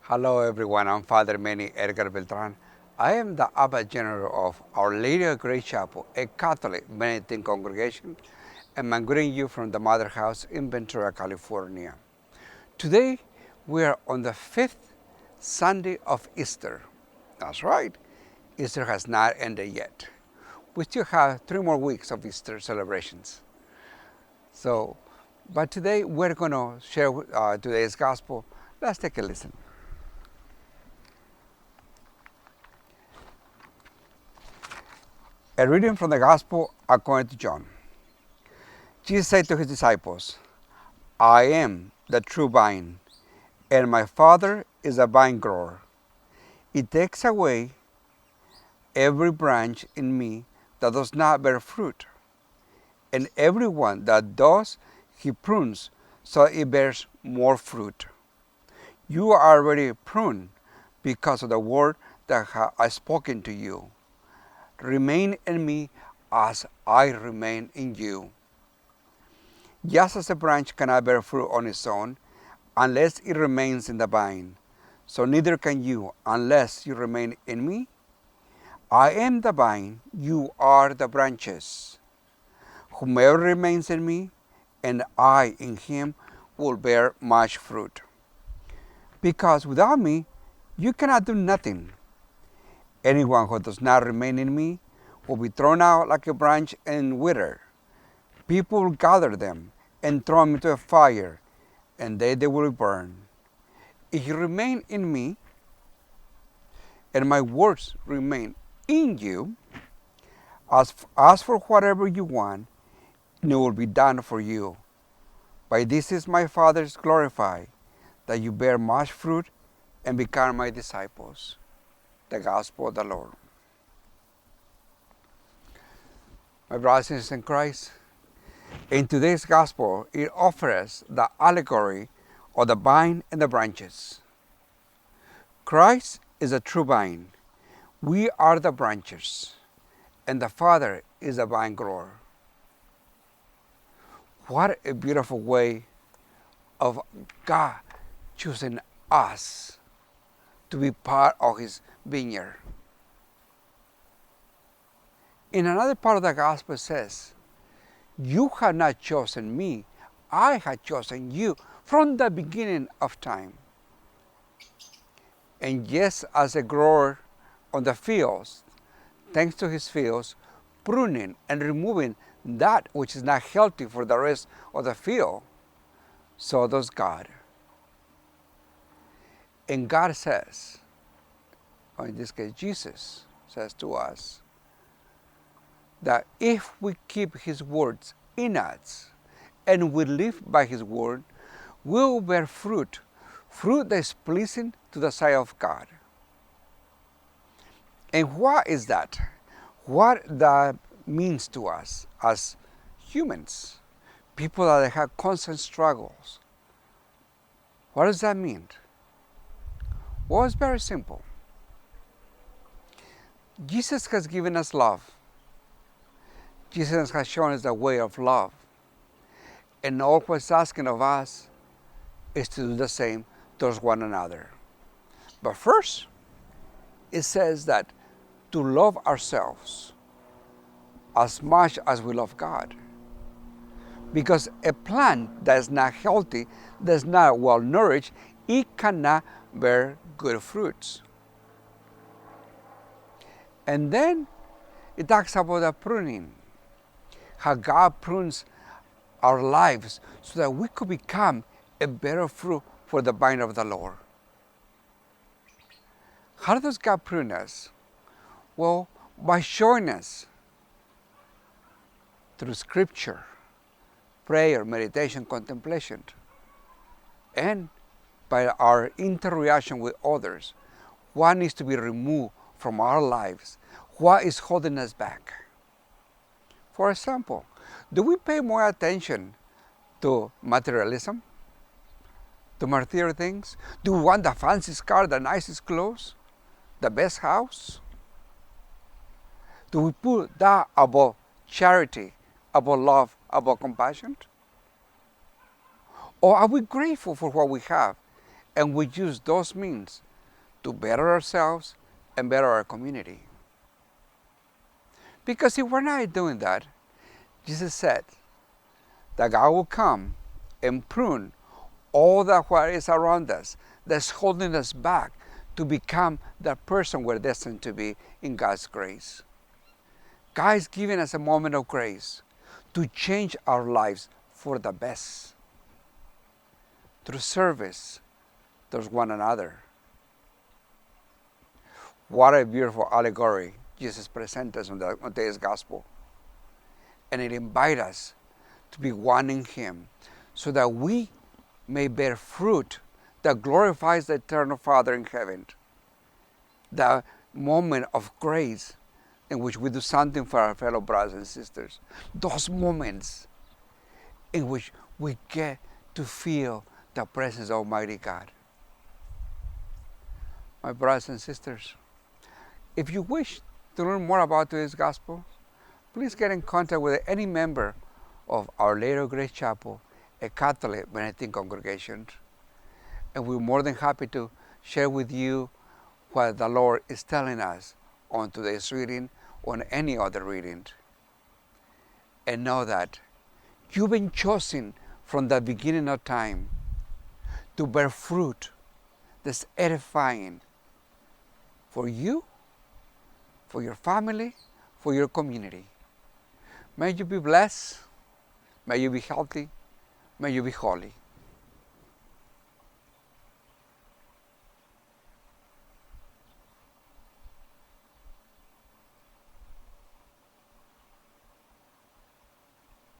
Hello everyone, I'm Father Manny Edgar-Beltran. I am the Abba General of Our Lady of Grace Chapel, a Catholic Benedictine congregation, and I'm greeting you from the Mother House in Ventura, California. Today, we are on the fifth Sunday of Easter. That's right, Easter has not ended yet. We still have 3 more weeks of Easter celebrations. But today we're going to share today's gospel. Let's take a listen. A reading from the Gospel according to John. Jesus said to his disciples, I am the true vine, and my Father is a vine grower. He takes away every branch in me that does not bear fruit, and every one that does, he prunes so it bears more fruit. You are already pruned because of the word that I have spoken to you. Remain in me as I remain in you. Just as a branch cannot bear fruit on its own unless it remains in the vine, so neither can you unless you remain in me. I am the vine, you are the branches. Whomever remains in me and I in him will bear much fruit. Because without me you cannot do nothing. Anyone who does not remain in me will be thrown out like a branch and wither. People will gather them and throw them into a fire, and they will burn. If you remain in me, and my words remain in you, ask for whatever you want, and it will be done for you. By this is my Father's glorified, that you bear much fruit and become my disciples. The Gospel of the Lord. My brothers and sisters in Christ, in today's Gospel, it offers the allegory of the vine and the branches. Christ is a true vine. We are the branches, and the Father is a vine grower. What a beautiful way of God choosing us to be part of His vineyard. In another part of the Gospel it says, you have not chosen me, I have chosen you from the beginning of time. And just as a grower on the fields, thanks to his fields, pruning and removing that which is not healthy for the rest of the field, so does God. And God says, or in this case Jesus says to us, that if we keep His words in us and we live by His word, we will bear fruit, fruit that is pleasing to the sight of God. And what is that? What that means to us as humans, people that have constant struggles. What does that mean? Well, it's very simple. Jesus has given us love. Jesus has shown us the way of love. And all what's asking of us is to do the same towards one another. But first, it says that to love ourselves as much as we love God. Because a plant that is not healthy, that is not well nourished, it cannot bear good fruits. And then it talks about the pruning. How God prunes our lives so that we could become a better fruit for the vine of the Lord. How does God prune us? Well, by showing us through scripture, prayer, meditation, contemplation, and by our interaction with others, what needs to be removed from our lives, what is holding us back. For example, do we pay more attention to materialism, to material things? Do we want the fanciest car, the nicest clothes, the best house? Do we put that above charity, above love, above compassion? Or are we grateful for what we have And we use those means to better ourselves and better our community. Because if we're not doing that, Jesus said that God will come and prune all that what is around us that's holding us back to become that person we're destined to be in God's grace. God is giving us a moment of grace to change our lives for the best through service towards one another. What a beautiful allegory Jesus presents us on today's gospel. And it invites us to be one in Him so that we may bear fruit that glorifies the eternal Father in heaven. The moment of grace in which we do something for our fellow brothers and sisters. Those moments in which we get to feel the presence of Almighty God. My brothers and sisters, if you wish to learn more about today's gospel, please get in contact with any member of Our Lady of Grace Chapel, a Catholic Benedictine congregation, and we're more than happy to share with you what the Lord is telling us on today's reading or on any other reading. And know that you've been chosen from the beginning of time to bear fruit that's edifying for you, for your family, for your community. May you be blessed, may you be healthy, may you be holy.